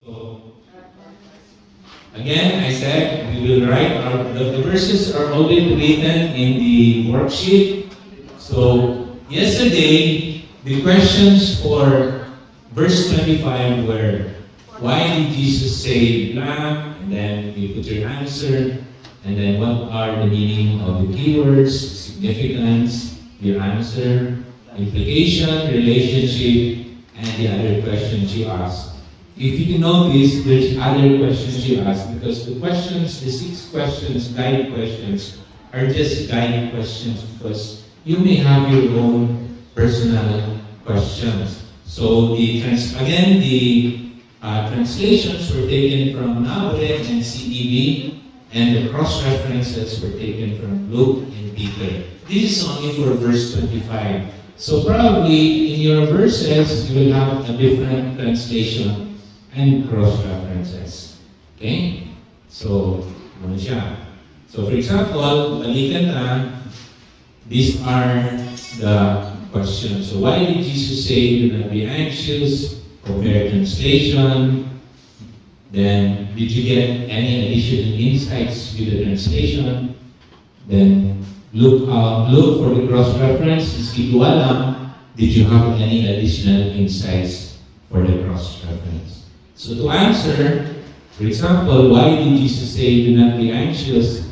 So, again, I said we will write the verses are already written in the worksheet. So, yesterday, the questions for verse 25 were, why did Jesus say blah? And then you put your answer. And then what are the meaning of the keywords, significance, your answer, implication, relationship, and the other questions you ask. If you notice, there's other questions you ask because the questions, the 6 questions, guide questions, are just guide questions because you may have your own personal questions. So the translations were taken from Navarrete and CEV, and the cross-references were taken from Luke and Peter. This is only for verse 25. So probably in your verses, you will have a different translation and cross-references. Okay? So, ano siya? So for example, balikan na, these are the questions. So why did Jesus say, do not be anxious? Compare translation. Then, did you get any additional insights with the translation? Then, look for the cross-reference. Iski ko alam, did you have any additional insights for the cross-reference? So to answer, for example, why did Jesus say, do not be anxious?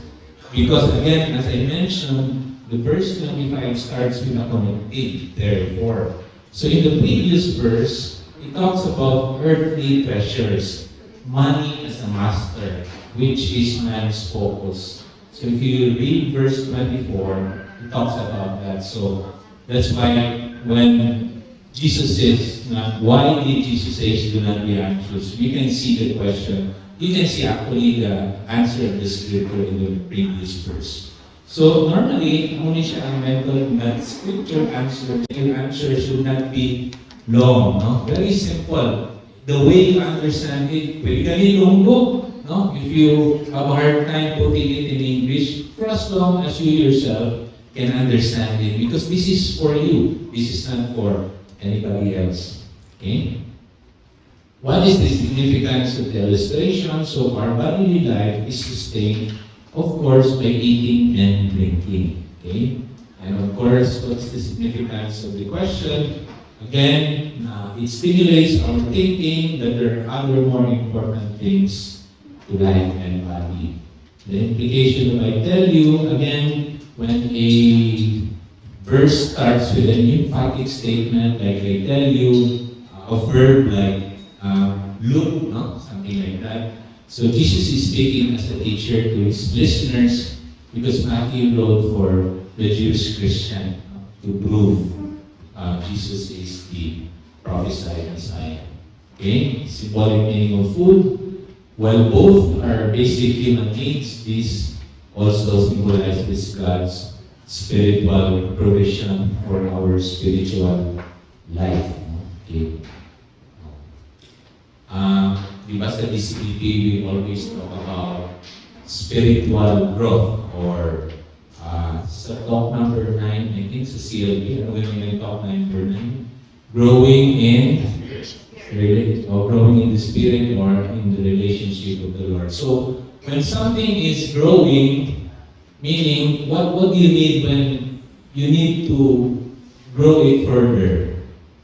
Because again, as I mentioned, the verse 25 starts with a connective, therefore. So in the previous verse, it talks about earthly treasures, money as a master, which is man's focus. So if you read verse 24, it talks about that. So that's why when Jesus says, why did Jesus say, do not be anxious? We can see the question. You can see actually the answer of the scripture in the previous verse. So normally, only siya ang method that scripture answer, your answer should not be long, no? Very simple. The way you understand it, pwede ka nilunggo, no? If you have a hard time putting it in English, for as long as you yourself can understand it, because this is for you. This is not for anybody else. Okay? What is the significance of the illustration? So our bodily life is sustained, of course, by eating and drinking. Okay? And of course, what's the significance of the question? Again, it stimulates our thinking that there are other more important things to life and body. The implication of I tell you, again, when a verse starts with an emphatic statement, like I tell you, a verb like look, no? Something like that. So Jesus is speaking as a teacher to his listeners because Matthew wrote for the Jewish Christian to prove Jesus is the prophesied Messiah. Okay? Symbolic meaning of food. While both are basic human needs, these also symbolize this God's spiritual provision for our spiritual life. Okay? Diba sa DCPP, we always talk about spiritual growth or sa talk number 9, I think sa CLB, when we talk number 9, growing in the spirit or in the relationship of the Lord. So when something is growing, meaning what do you need when you need to grow it further?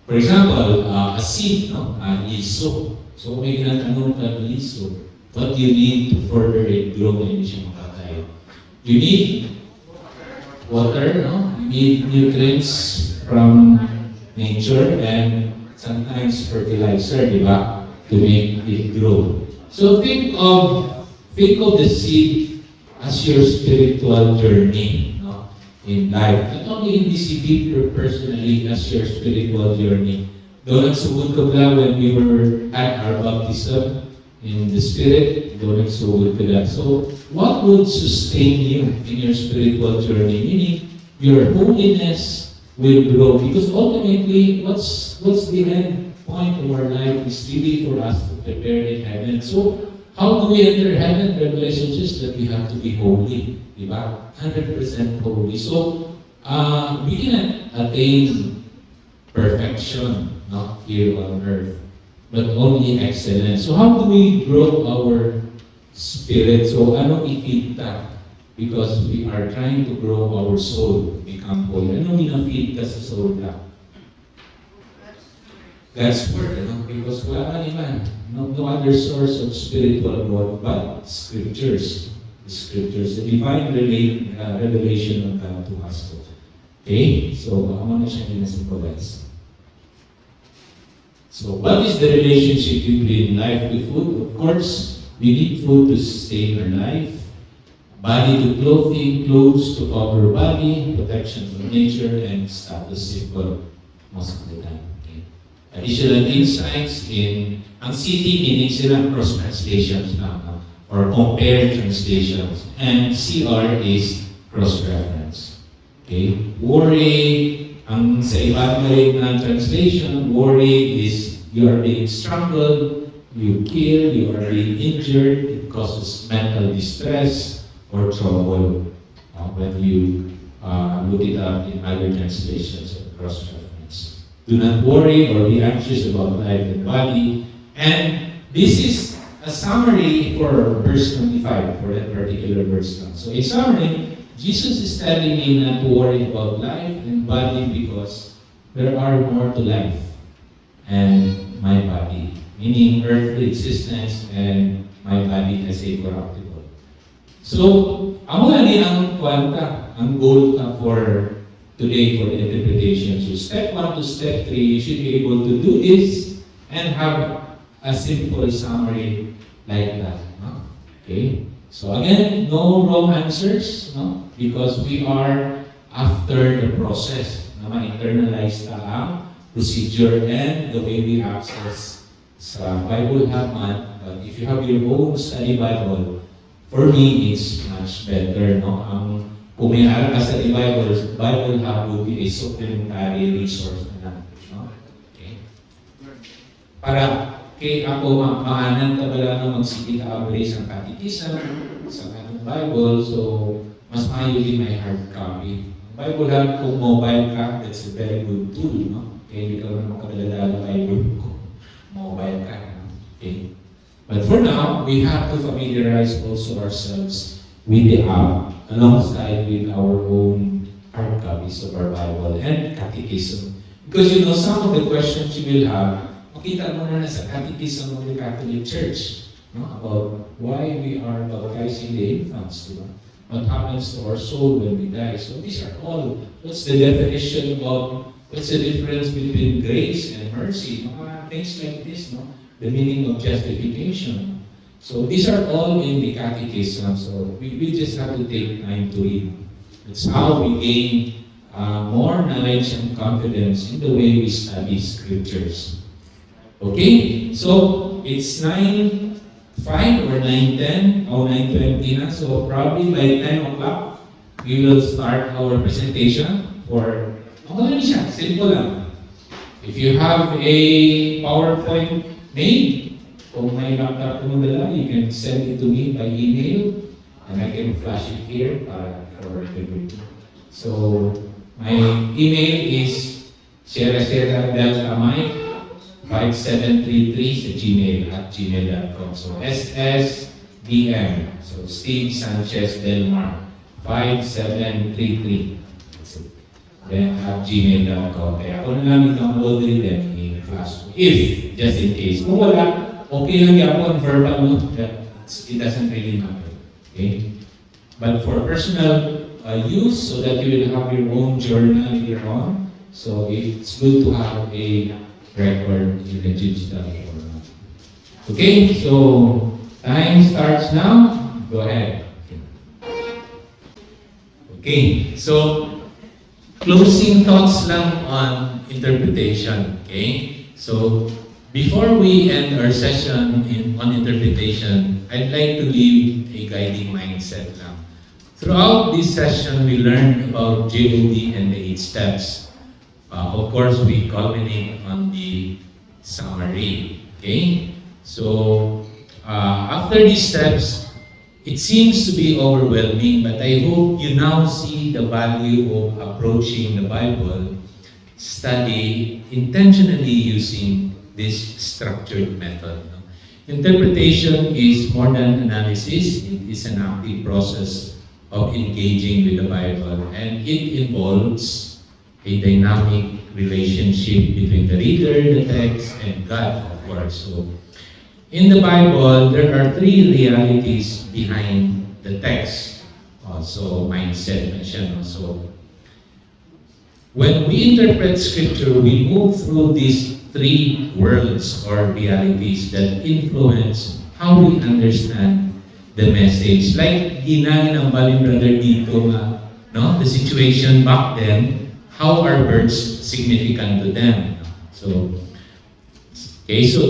For example, a seed, no? Liso. So may ginatanong ka ng liso, what do you need to further it grow na hindi siya makatay? You need water, no? You need nutrients from nature and sometimes fertilizer, di ba? To make it grow. So think of the seed as your spiritual journey, no? In life. Not only in DCP, but personally as your spiritual journey. Doon nagsugod ka ba when we were at our baptism in the Spirit? Doon nagsugod ka ba? So, what would sustain you in your spiritual journey? Meaning, your holiness will grow. Because ultimately, what's the end point of our life is really for us to prepare in heaven. So, how do we enter heaven? Revelation says that we have to be holy. Diba? 100% holy. So, we cannot attain perfection, not here on earth. but only excellence. So how do we grow our spirit? So ano i-feed ta? Because we are trying to grow our soul, become holy. Ano ina-feed ka sa soul ta? God's word, because wala ka naman. No other source of spiritual growth but scriptures. The scriptures, the divine revelation of God to us. Okay? So, ako na siya ginasimbolize. So, what is the relationship between life with food? Of course, we need food to sustain our life. Body to clothing, clothes to cover body, protection from nature, and status symbol most of the time. Additional insights in ang city, meaning sila cross-translations lang, or compared translations. And CR is cross-reference. Okay? Worry, ang sa ibang na translation, worry is you are being strangled, you kill, you are being injured, it causes mental distress or trouble when you look it up in other translations of cross-reference. Do not worry or be anxious about life and body. And this is a summary for verse 25, for that particular verse now. So in summary, Jesus is telling me not to worry about life and body because there are more to life and my body, meaning earthly existence and my body as a corruptible. So, amo lagi ang kwanta, ang goal for today for the interpretation. So step 1 to step 3, you should be able to do this and have a simple summary like that. No? Okay? So again, no wrong answers, no? Because we are after the process. Na ma-internalize ta ang procedure and the way we access sa Bible Hub Month. But if you have your own study Bible, for me, it's much better. No? Kung may aral ka sa Bible Hub would be a supplementary resource na lang. No? Okay? Para kay ako maanan ka pala na magsipit average ang catechism sa kanang Bible, so mas maayo din may hard copy. Bible Hub, kung mobile ka, that's a very good tool, no? Kaya hindi ka naman makadala Bible kung mobile ka. Okay? But for now, we have to familiarize also ourselves with the app alongside with our own hard copies of our Bible and catechism. Because some of the questions you will have, makita mo na sa catechism of the Catholic Church, no? About why we are baptizing the infants, diba? What happens to our soul when we die. So these are all, what's the definition of, what's the difference between grace and mercy? Mga things like this, no? The meaning of justification. So these are all in the catechism, so we just have to take time to read. That's how we gain more knowledge and confidence in the way we study scriptures. Okay, so it's 9:05 or 9:10 or 9:20 na, so probably by 10 o'clock, we will start our presentation for, siya, simple lang. If you have a PowerPoint made, kung may laptop mo dala, you can send it to me by email and I can flash it here for the group. So, my email is sierra-delta-mike5733 @gmail.com. So, SSDM. So, Steve Sanchez Delmar 5733. Then @gmail.com. Kaya ako na lang i-download rin then i-flash. If, just in case. Kung wala, okay lang yapon, verbal, no? It doesn't really matter. Okay? But for personal use, so that you will have your own journal later on, so it's good to have a record in the digital format. Okay, so time starts now. Go ahead. Okay, so closing thoughts lang on interpretation. Okay, so before we end our session on interpretation, I'd like to leave a guiding mindset lang. Throughout this session, we learned about JOD and the 8 steps. Of course, we culminate on the summary. Okay? So, after these steps, it seems to be overwhelming, but I hope you now see the value of approaching the Bible study intentionally using this structured method. No? Interpretation is more than analysis. It is an active process of engaging with the Bible, and it involves a dynamic relationship between the reader, the text, and God, of course. So, in the Bible, there are three realities behind the text. Also, mindset mentioned. So, when we interpret Scripture, we move through these three worlds or realities that influence how we understand the message. Like ginagin ng Balin Brother dito, no? The situation back then, how are words significant to them? So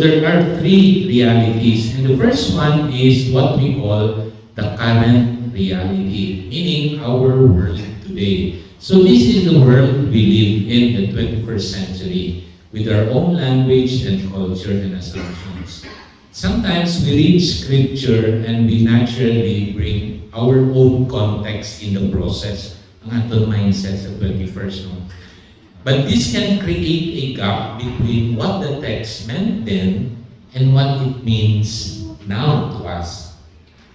there are three realities, and the first one is what we call the current reality, meaning our world today. So this is the world we live in the 21st century, with our own language and culture and assumptions. Sometimes we read Scripture and we naturally bring our own context in the process, ang aton mindset sa 21st. No? But this can create a gap between what the text meant then and what it means now to us.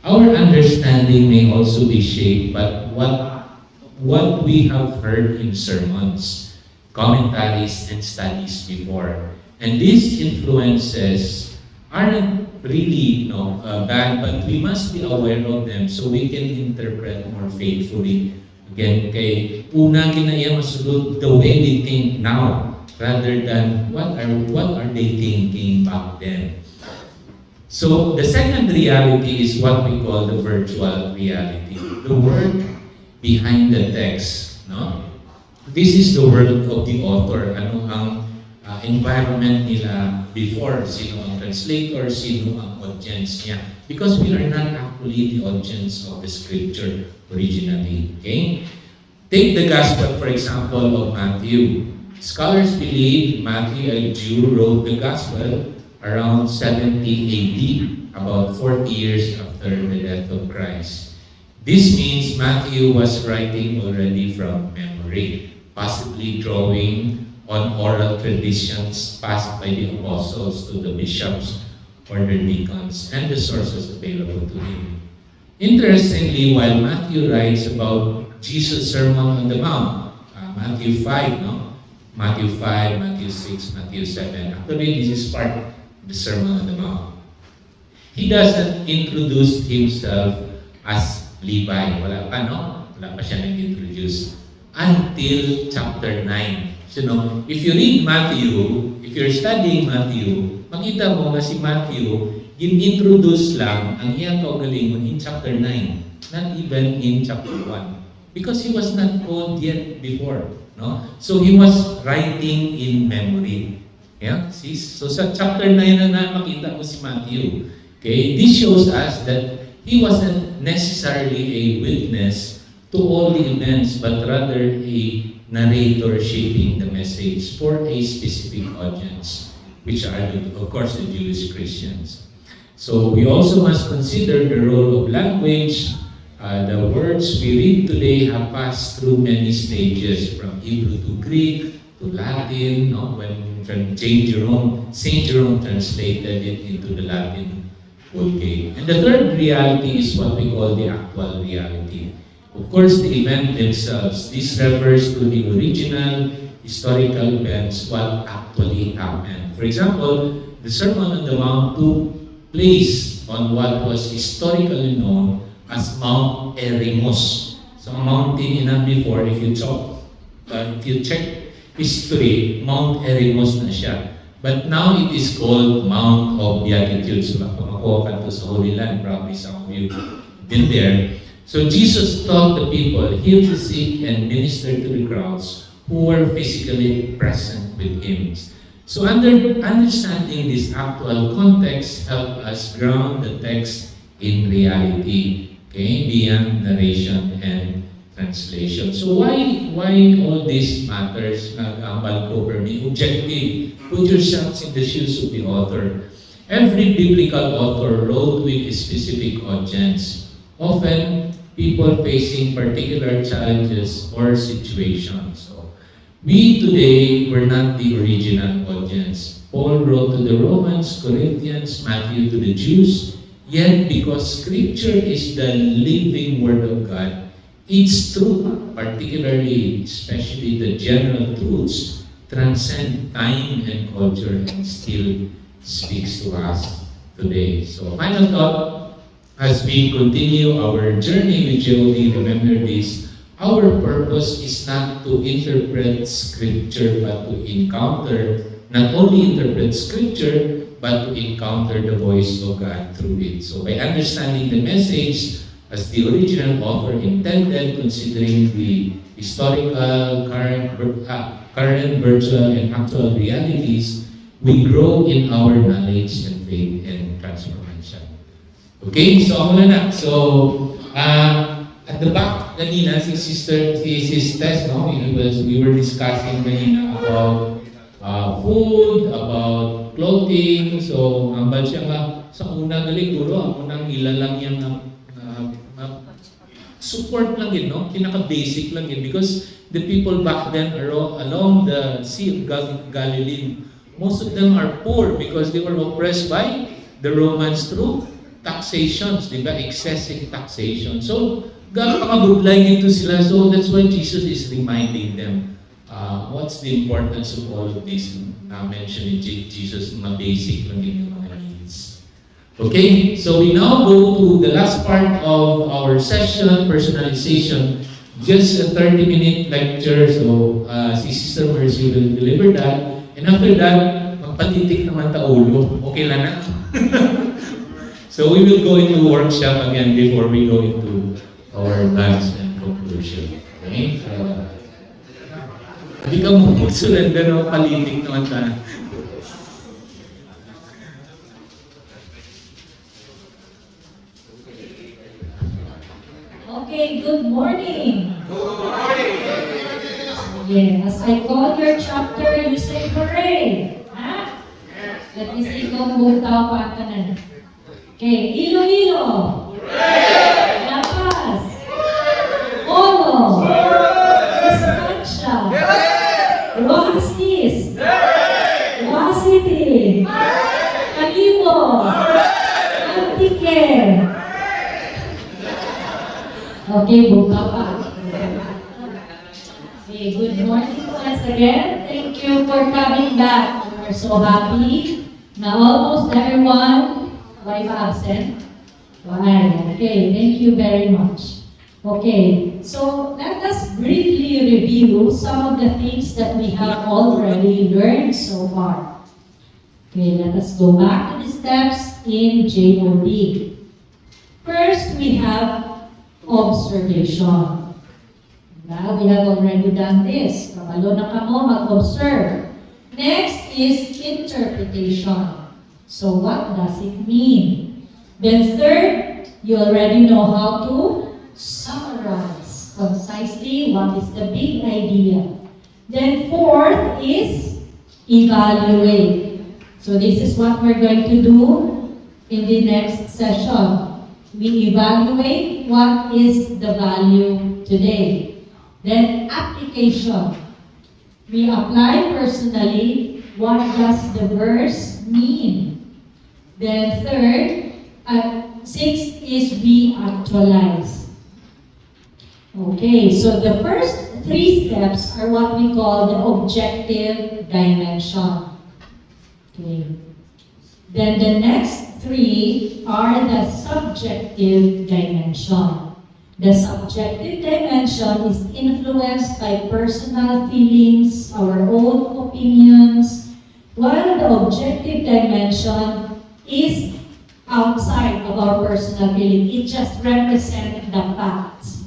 Our understanding may also be shaped by what we have heard in sermons, commentaries, and studies before. And these influences aren't really bad, but we must be aware of them so we can interpret more faithfully. Again, kay una kinaya masulod the way they think now rather than what are they thinking back then. So the second reality is what we call the virtual reality, the word behind the text. No? This is the word of the author. Ano ang environment nila before, sino ang translator, sino ang audience niya. Because we are not actually the audience of the Scripture originally. Okay? Take the Gospel, for example, of Matthew. Scholars believe Matthew, a Jew, wrote the Gospel around 70 AD, about 40 years after the death of Christ. This means Matthew was writing already from memory, possibly drawing on oral traditions passed by the apostles to the bishops or the deacons and the sources available to him. Interestingly, while Matthew writes about Jesus' Sermon on the Mount, Matthew 5, no? Matthew 5, Matthew 6, Matthew 7. Actually, this is part of the Sermon on the Mount. He doesn't introduce himself as Levi. Wala pa, no? Wala pa siya nag-introduce until chapter 9. So, if you read Matthew, if you're studying Matthew, makita mo na si Matthew, in-introduce lang ang iyang kaugalingon in chapter 9, not even in chapter 1. Because he was not called yet before. No? So, he was writing in memory. Yeah? See? So, sa chapter 9 na makita mo si Matthew. Okay? This shows us that he wasn't necessarily a witness to all the events, but rather a narrator shaping the message for a specific audience, which are, of course, the Jewish Christians. So we also must consider the role of language. The words we read today have passed through many stages, from Hebrew to Greek to Latin, when Saint Jerome translated it into the Latin Vulgate. And the third reality is what we call the actual reality. Of course, the event themselves. This refers to the original historical events, what actually happened. For example, the Sermon on the Mount took place on what was historically known as Mount Eremos. So, a mountain before, if you check history, Mount Eremos na siya. But now it is called Mount of Beatitudes. So, makuha ka to sa Holy Land, probably some of you been there. So Jesus taught the people, healed the sick, and ministered to the crowds who were physically present with him. So understanding this actual context help us ground the text in reality, okay, beyond narration and translation. So why all this matters? Nag-ambal ko per me. Objective. Put yourselves in the shoes of the author. Every biblical author wrote with a specific audience. Often, people facing particular challenges or situations. So, We today were not the original audience. Paul wrote to the Romans, Corinthians, Matthew to the Jews. Yet because Scripture is the living Word of God, its truth, particularly, especially the general truths, transcend time and culture and still speaks to us today. So, final thought, as we continue our journey with JOD, remember this, our purpose is not to interpret Scripture, but to encounter, not only interpret Scripture, but to encounter the voice of God through it. So by understanding the message as the original author intended, considering the historical, current, virtual, and actual realities, we grow in our knowledge and faith and transformation. Okay, so ako na. So, at the back, kanina, si Tess, no? We were discussing kanina about food, about clothing. So, ang bad siya nga, sa unang galiguro, ang unang ilalang yung support lang yun, no? Pinaka-basic lang yun. Because the people back then along the Sea of Galilee, most of them are poor because they were oppressed by the Romans through taxations, di ba? Excessive taxation. So, makabudlay nito sila. So, that's why Jesus is reminding them what's the importance of all of this. Mentioning Jesus na basic lang yung mga needs. Okay, so we now go to the last part of our session, personalization. Just a 30-minute lecture. So, si Sister Mercy will deliver that. And after that, magpatitik naman ta ulo. Okay lang na? So we will go into workshop again before we go into our lunch and conclusion. Okay? Hindi ka mumusulan doon o palitik naman ta. Okay, good morning. Good morning. Yeah, as I call your chapter, you say hooray. Huh? Let me see kung buta pa ka na. Okay, Iloilo. Hooray! La Paz. Olo. Estancia. Rojas East. Rojas City. Calibo. Antique. Okay, buka pa. Okay, good morning once again. Thank you for coming back. We're so happy na almost everyone was absent. Why? Okay, thank you very much. Okay, so let us briefly review some of the things that we have already learned so far. Okay, let us go back to the steps in JOD. First, we have observation. Now, we have already done this. Kabalo na kamo mag-observe. Next is interpretation. So, what does it mean? Then third, you already know how to summarize concisely what is the big idea. Then fourth is evaluate. So, this is what we're going to do in the next session. We evaluate what is the value today. Then application. We apply personally, what does the verse mean? Then third, sixth is we actualize. Okay, so the first three steps are what we call the objective dimension. Okay. Then the next three are the subjective dimension. The subjective dimension is influenced by personal feelings, our own opinions, while the objective dimension is outside of our personal feeling. It just represents the facts.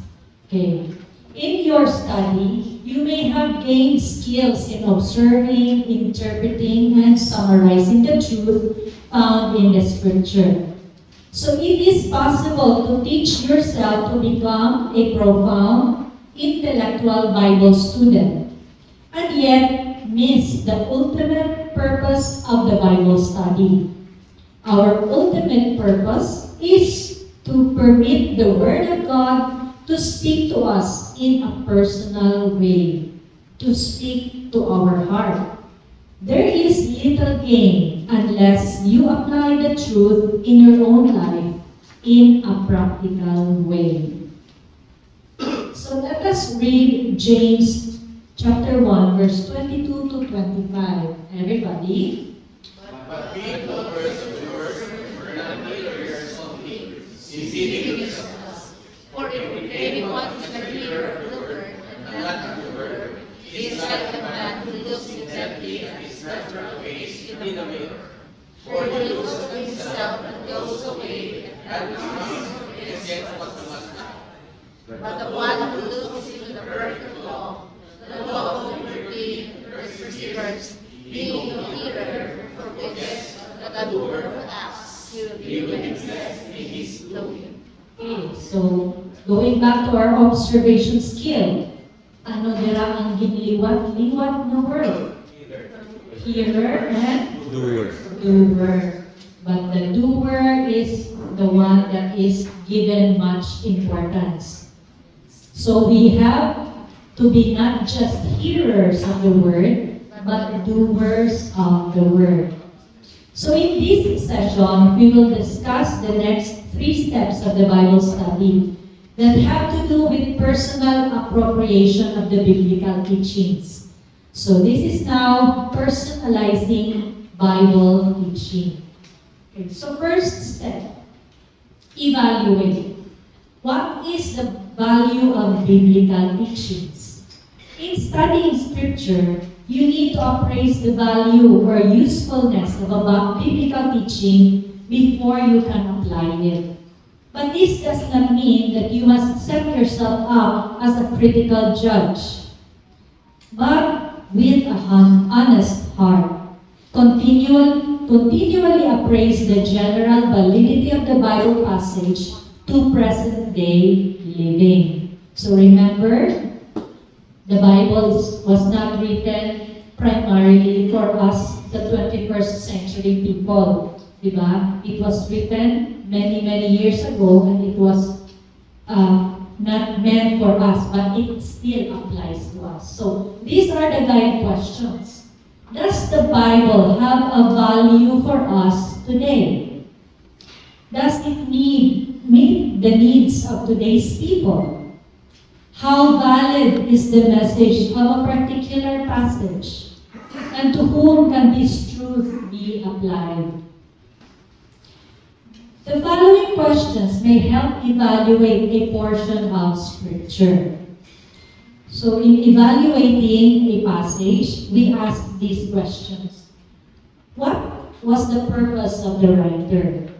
Okay. In your study, you may have gained skills in observing, interpreting, and summarizing the truth found in the scripture. So it is possible to teach yourself to become a profound, intellectual Bible student, and yet miss the ultimate purpose of the Bible study. Our ultimate purpose is to permit the Word of God to speak to us in a personal way. to speak to our heart. There is little gain unless you apply the truth in your own life in a practical way. So let us read James chapter 1, verse 22 to 25. Everybody? But be no persecutors, for not haters of me, deceiving yourselves. For if anyone is a hearer of the word and not of the word, he is like a man who looks intently at his natural face in the mirror. For he looks at himself and goes away, and comes and gets what he must have. But the one who looks into the perfect law, the law of liberty, perseveres, being a hearer, forgets that the doer of acts, he will be blameless in his doing. Okay, so going back to our observation skill, ano dira ang ginliwat-liwat na word? Hearer and doer. But the doer is the one that is given much importance. So we have to be not just hearers of the word, but doers of the word. So in this session, we will discuss the next 3 steps of the Bible study that have to do with personal appropriation of the biblical teachings. So this is now personalizing Bible teaching. Okay, so first step, evaluate. What is the value of biblical teachings? In studying scripture, you need to appraise the value or usefulness of a biblical teaching before you can apply it. But this does not mean that you must set yourself up as a critical judge, but with a honest heart. Continually appraise the general validity of the Bible passage to present-day living. So remember, the Bible was not written primarily for us, the 21st century people. Diba? It was written many years ago, and it was not meant for us, but it still applies to us. So these are the guide questions. Does the Bible have a value for us today? Does it meet the needs of today's people? How valid is the message of a particular passage? And to whom can this truth be applied? The following questions may help evaluate a portion of Scripture. So in evaluating a passage, we ask these questions. What was the purpose of the writer?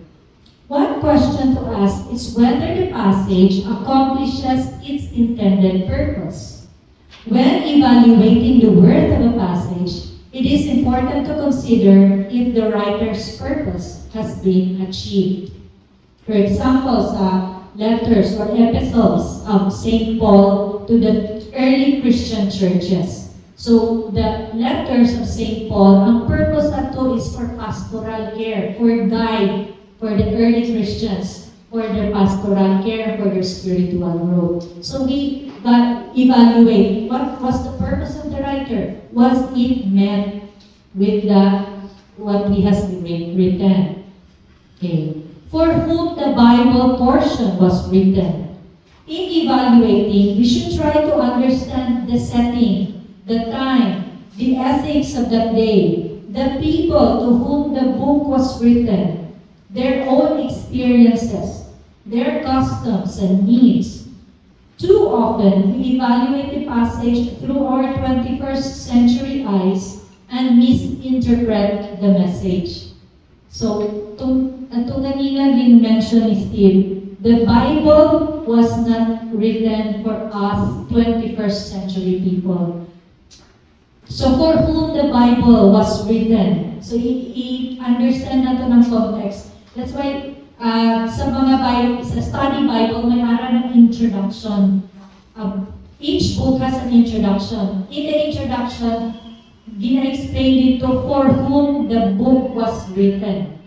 One question to ask is whether the passage accomplishes its intended purpose. When evaluating the worth of a passage, it is important to consider if the writer's purpose has been achieved. For example, sa letters or epistles of St. Paul to the early Christian churches. So the letters of St. Paul, ang purpose ato is for pastoral care, for guide, for the early Christians, for their pastoral care, for their spiritual growth. So we evaluate what was the purpose of the writer. Was it met with what he has written? Okay. For whom the Bible portion was written. In evaluating, we should try to understand the setting, the time, the ethics of that day, the people to whom the book was written, their own experiences, their customs and needs. Too often, we evaluate the passage through our 21st century eyes and misinterpret the message. So, itong kanina din mention ni Steve, the Bible was not written for us 21st century people. So for whom the Bible was written. So i-understand natin ang context. That's why sa study Bible, may aral ng introduction. Each book has an introduction. In the introduction, gina-explain dito for whom the book was written.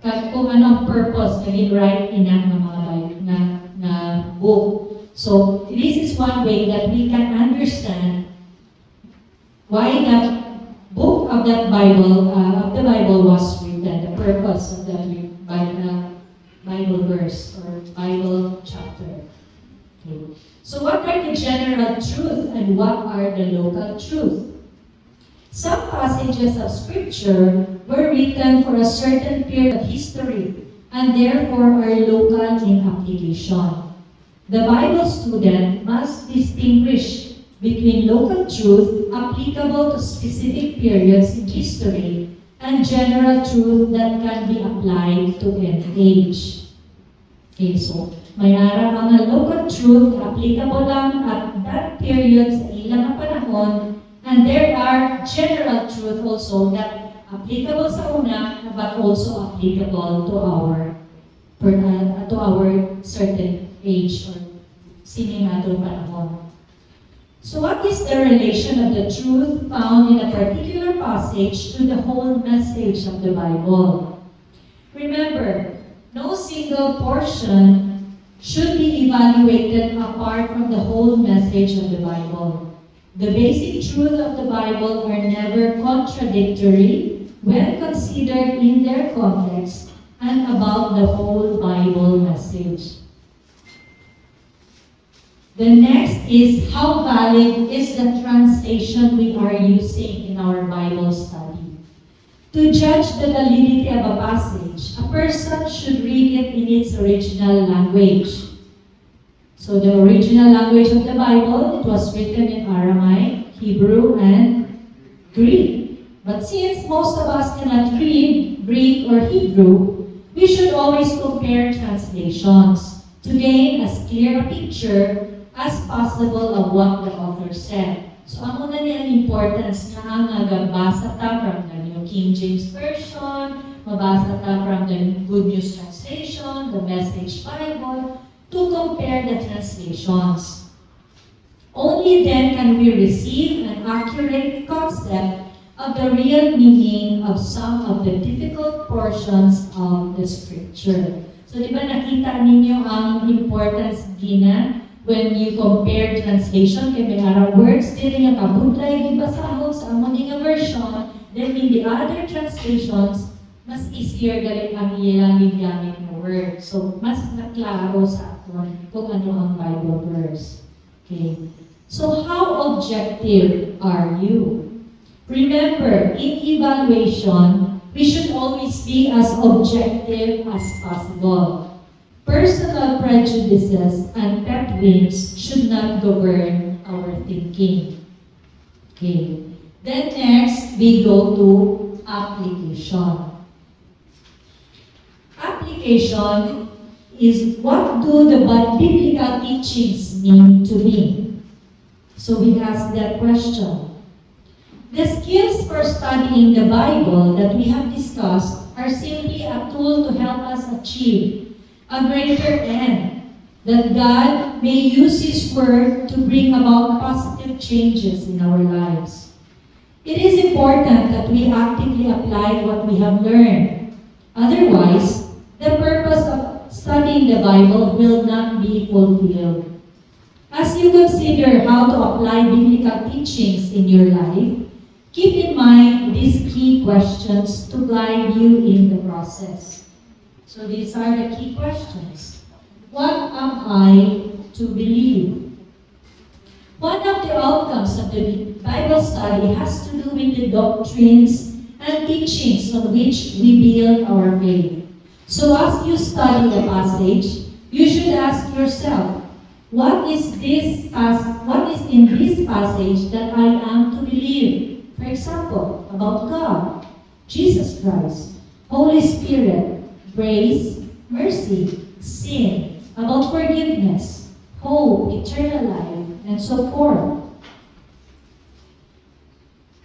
Kung anong purpose na gin-write inang na book. So this is one way that we can understand why that book of that Bible, of the Bible was written, the purpose of the Bible verse or Bible chapter. Okay. So what are the general truth and what are the local truth? Some passages of scripture were written for a certain period of history and therefore are local in application. The Bible student must distinguish between local truth applicable to specific periods in history and general truth that can be applied to any age. Okay, so mayroon mga local truth na applicable lang at that period sa ilang panahon, and there are general truth also that applicable sa una but also applicable to our certain age or sining atong panahon. So what is the relation of the truth found in a particular passage to the whole message of the Bible? Remember, no single portion should be evaluated apart from the whole message of the Bible. The basic truth of the Bible are never contradictory when considered in their context and about the whole Bible message. The next is how valid is the translation we are using in our Bible study. To judge the validity of a passage, a person should read it in its original language. So the original language of the Bible, it was written in Aramaic, Hebrew, and Greek. But since most of us cannot read Greek or Hebrew, we should always compare translations to gain as clear a picture as possible of what the author said. So, amo na niya ang importance na nagbasa ta from the New King James Version, mabasa ta from the Good News Translation, the Message Bible, to compare the translations. Only then can we receive an accurate concept of the real meaning of some of the difficult portions of the Scripture. So, di ba nakita ninyo ang importance gina when you compare translation, kaya may araw words, dili nga kabudlay, gibasahon sa among nga version, then in the other translations, mas easier galing ang ilang gamit na word. So, mas naklaro sa aton kung ano ang Bible verse. Okay. So, how objective are you? Remember, in evaluation, we should always be as objective as possible. Personal prejudices and pet whims should not govern our thinking. Okay. Then next, we go to application. Application is what do the biblical teachings mean to me? So we ask that question. The skills for studying the Bible that we have discussed are simply a tool to help us achieve a greater end, that God may use His Word to bring about positive changes in our lives. It is important that we actively apply what we have learned. Otherwise, the purpose of studying the Bible will not be fulfilled. As you consider how to apply biblical teachings in your life, keep in mind these key questions to guide you in the process. So these are the key questions. What am I to believe? One of the outcomes of the Bible study has to do with the doctrines and teachings on which we build our faith. So as you study the passage, you should ask yourself, what is in this passage that I am to believe? For example, about God, Jesus Christ, Holy Spirit, grace, mercy, sin, about forgiveness, hope, eternal life, and so forth.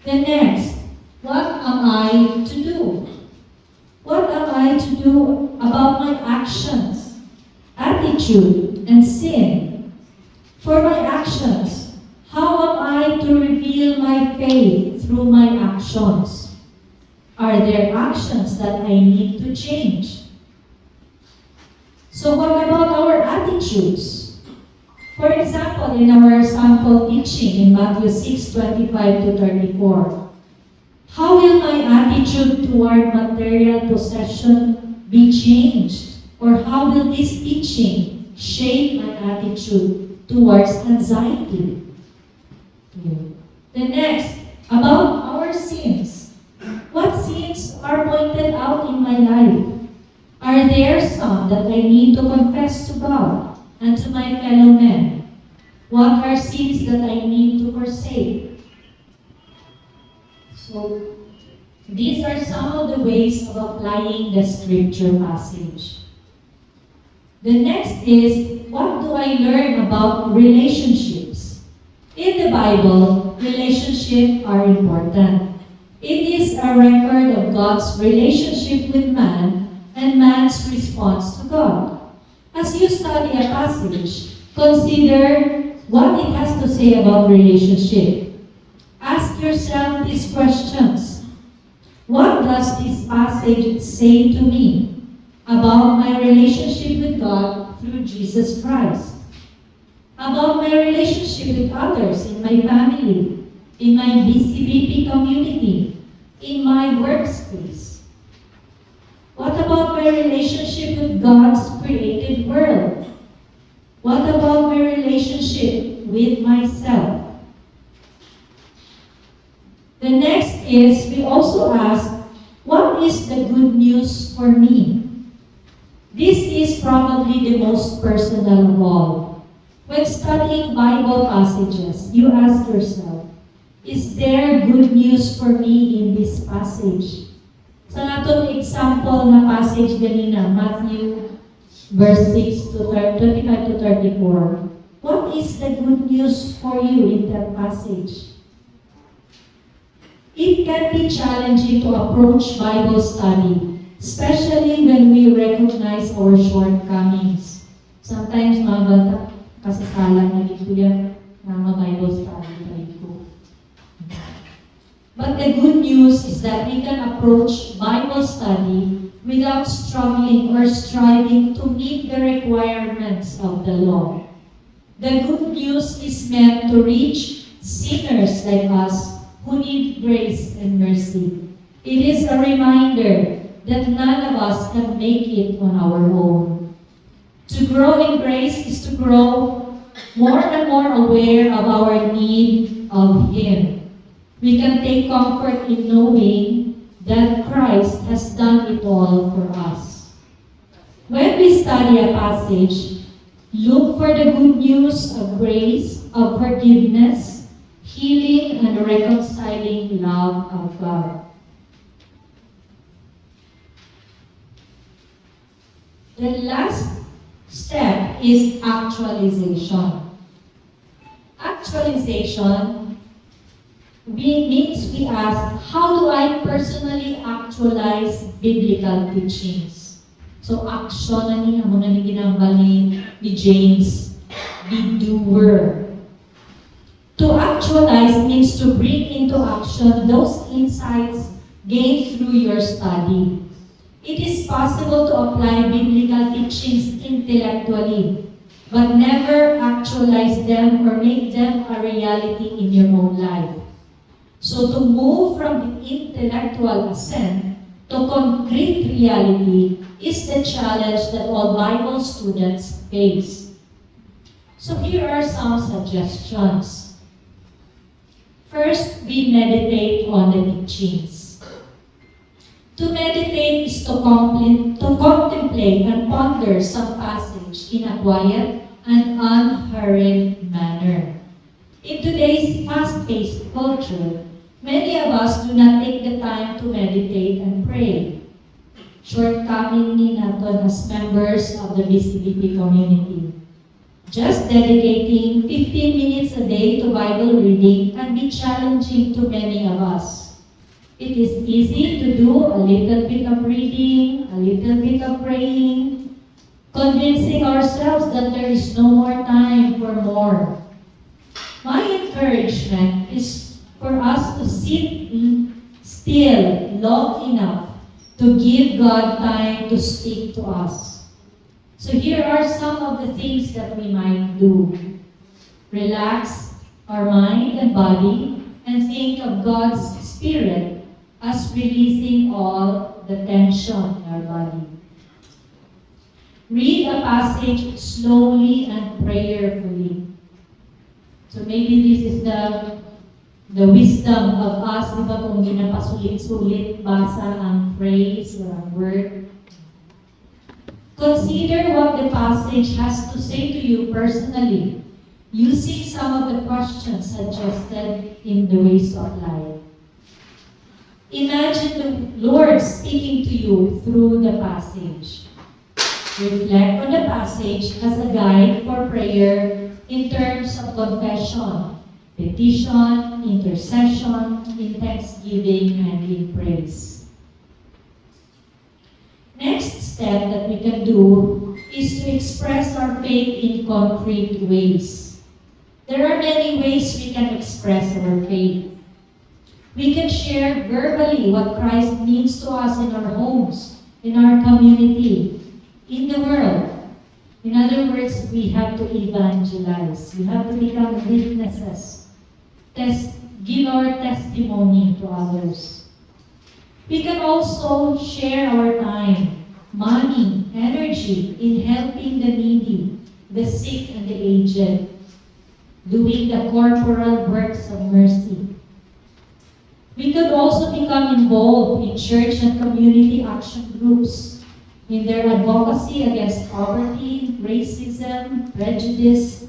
The next, what am I to do? What am I to do about my actions, attitude, and sin? For my actions, how am I to reveal my faith through my actions? Are there actions that I need to change? So what about our attitudes? For example, in our sample teaching in Matthew 6:25 to 34, how will my attitude toward material possession be changed? Or how will this teaching shape my attitude towards anxiety? The next, about our sins. What sins are pointed out in my life? Are there some that I need to confess to God and to my fellow men? What are sins that I need to forsake? So, these are some of the ways of applying the scripture passage. The next is, what do I learn about relationships? In the Bible, relationships are important. It is a record of God's relationship with man and man's response to God. As you study a passage, consider what it has to say about relationship. Ask yourself these questions. What does this passage say to me about my relationship with God through Jesus Christ? About my relationship with others in my family, in my BCBP community, in my workspace? What about my relationship with God's created world? What about my relationship with myself? The next is, we also ask, what is the good news for me? This is probably the most personal of all. When studying Bible passages, you ask yourself, is there good news for me in this passage? Sa natong example na passage ganina, Matthew verse 6 to 25 to 34, what is the good news for you in that passage? It can be challenging to approach Bible study, especially when we recognize our shortcomings. Sometimes mga bata, kasasala na dito yan, mga Bible study pa dito. But the good news is that we can approach Bible study without struggling or striving to meet the requirements of the law. The good news is meant to reach sinners like us who need grace and mercy. It is a reminder that none of us can make it on our own. To grow in grace is to grow more and more aware of our need of Him. We can take comfort in knowing that Christ has done it all for us. When we study a passage, look for the good news of grace, of forgiveness, healing, and reconciling love of God. The last step is actualization. Actualization means we ask, how do I personally actualize biblical teachings? So, action na niya, muna ni ginambalin ni James, be doer. To actualize means to bring into action those insights gained through your study. It is possible to apply biblical teachings intellectually, but never actualize them or make them a reality in your own life. So to move from the intellectual ascent to concrete reality is the challenge that all Bible students face. So here are some suggestions. First, we meditate on the teachings. To meditate is to contemplate and ponder some passage in a quiet and unhurried manner. In today's fast-paced culture, many of us do not take the time to meditate and pray. Shortcoming ni naton as members of the BCBP community. Just dedicating 15 minutes a day to Bible reading can be challenging to many of us. It is easy to do a little bit of reading, a little bit of praying, convincing ourselves that there is no more time for more. My encouragement is for us to sit still long enough to give God time to speak to us. So here are some of the things that we might do. Relax our mind and body and think of God's Spirit as releasing all the tension in our body. Read a passage slowly and prayerfully. So maybe this is the wisdom of us, di ba, kung ginapasulit-sulit basa ang phrase or ang word. Consider what the passage has to say to you personally, using some of the questions suggested in the Ways of Life. Imagine the Lord speaking to you through the passage. Reflect on the passage as a guide for prayer in terms of confession, petition, intercession, in thanksgiving, and in praise. Next step that we can do is to express our faith in concrete ways. There are many ways we can express our faith. We can share verbally what Christ means to us in our homes, in our community, in the world. In other words, we have to evangelize. We have to become witnesses. Give our testimony to others. We can also share our time, money, energy in helping the needy, the sick, and the aged, doing the corporal works of mercy. We could also become involved in church and community action groups in their advocacy against poverty, racism, prejudice,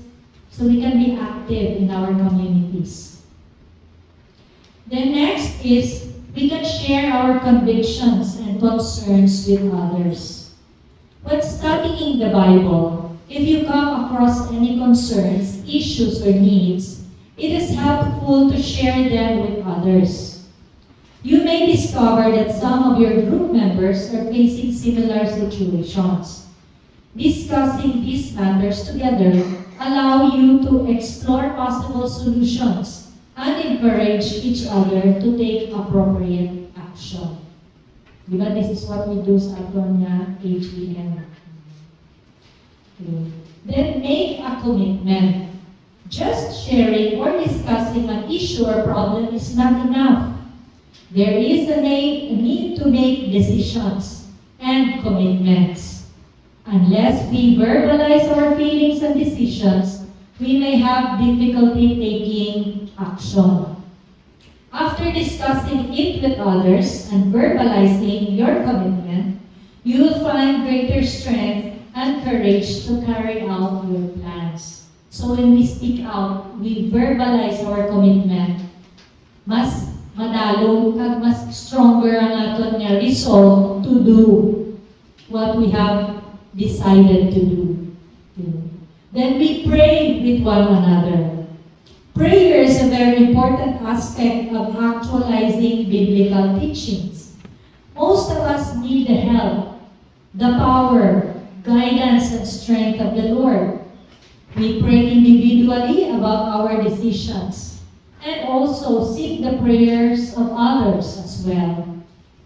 so we can be active in our communities. The next is we can share our convictions and concerns with others. When studying the Bible, if you come across any concerns, issues, or needs, it is helpful to share them with others. You may discover that some of your group members are facing similar situations. Discussing these matters together allow you to explore possible solutions and encourage each other to take appropriate action. Diba, this is what we do sa aton nga HBM. Okay. Then make a commitment. Just sharing or discussing an issue or problem is not enough. There is a need to make decisions and commitments. Unless we verbalize our feelings and decisions, we may have difficulty taking action. After discussing it with others and verbalizing your commitment, you will find greater strength and courage to carry out your plans. So when we speak out, we verbalize our commitment, mas madalong kag mas stronger ang aton nga resolve to do what we have decided to do. Then we pray with one another. Prayer is a very important aspect of actualizing biblical teachings. Most of us need the help, the power, guidance, and strength of the Lord. We pray individually about our decisions and also seek the prayers of others as well.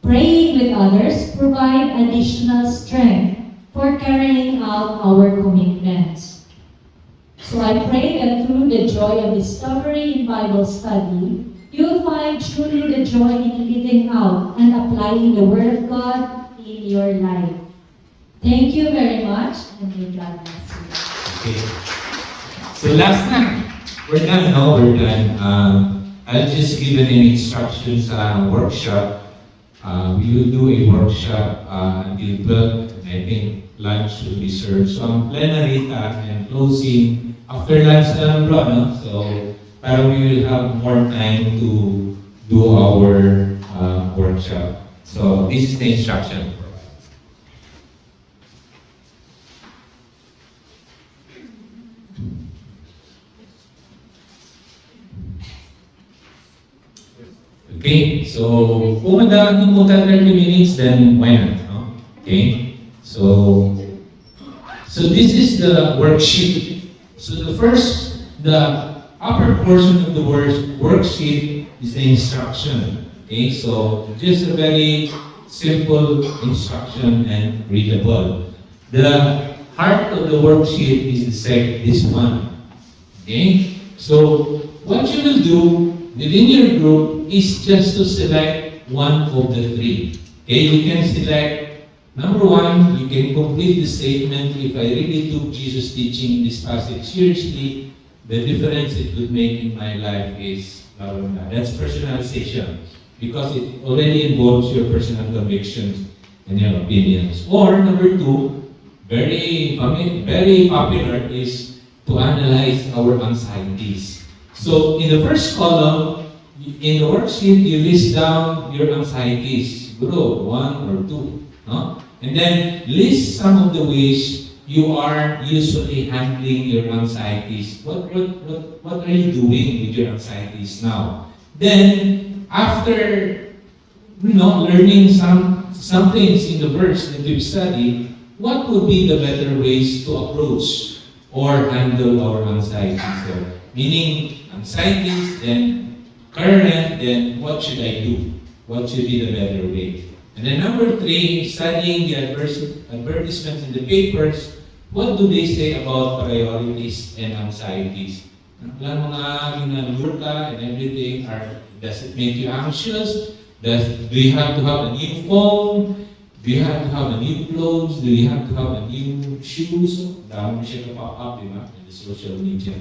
Praying with others provide additional strength for carrying out our commitments. So I pray that through the joy of discovery in Bible study, you'll find truly the joy in living out and applying the Word of God in your life. Thank you very much, and may God bless you. Okay. So last time, we're done, no? We're done. I'll just give an instructions on workshop. We will do a workshop until 12, and I think lunch will be served. So ang plenary and closing after lunch na lang bro, no? So para we will have more time to do our workshop. So this is the instruction. Okay, so kung madami mo 30 minutes, then why not? No? Okay, so this is the worksheet. So the upper portion of the worksheet is the instruction. Okay, so just a very simple instruction and readable. The heart of the worksheet is this one. Okay? So, what you will do within your group is just to select one of the three. Okay? You can select, number one, you can complete the statement, if I really took Jesus' teaching in this passage seriously, the difference it would make in my life is blah, blah, blah. That's personalization because it already involves your personal convictions and your opinions. Or number two, very popular is to analyze our anxieties. So in the first column, in the worksheet, you list down your anxieties. Siguro, one or two. No? And then list some of the ways you are usually handling your anxieties. What are you doing with your anxieties now? Then, after learning some things in the verse that we've studied, what would be the better ways to approach or handle our anxieties? So, meaning, anxieties, then current, then what should I do? What should be the better way? And then number three, studying the advertisements in the papers, what do they say about priorities and anxieties? Ang mga ginalure ka and everything, does it make you anxious? Do you have to have a new phone? Do you have to have a new clothes? Do you have to have a new shoes? Dami siya pop up, in the social media.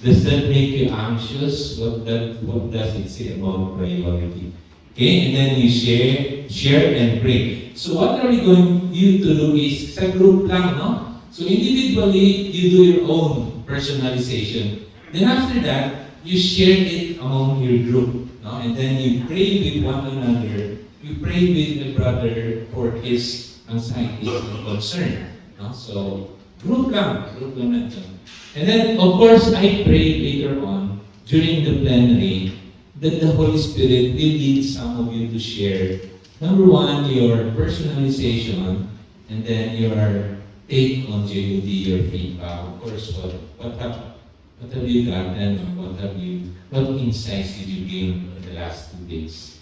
Does that make you anxious? What does it say about priority? Okay, and then you share and pray. So what are we going you to do is sa group lang, no? So individually, you do your own personalization. Then after that, you share it among your group. No? And then you pray with one another. You pray with the brother for his anxiety and concern. No? So, group lang natin. And then, of course, I pray later on, during the plenary, that the Holy Spirit will lead some of you to share, number one, your personalization, and then your take on JUD, your feedback. Of course, what have you gotten? What insights did you gain in the last 2 days?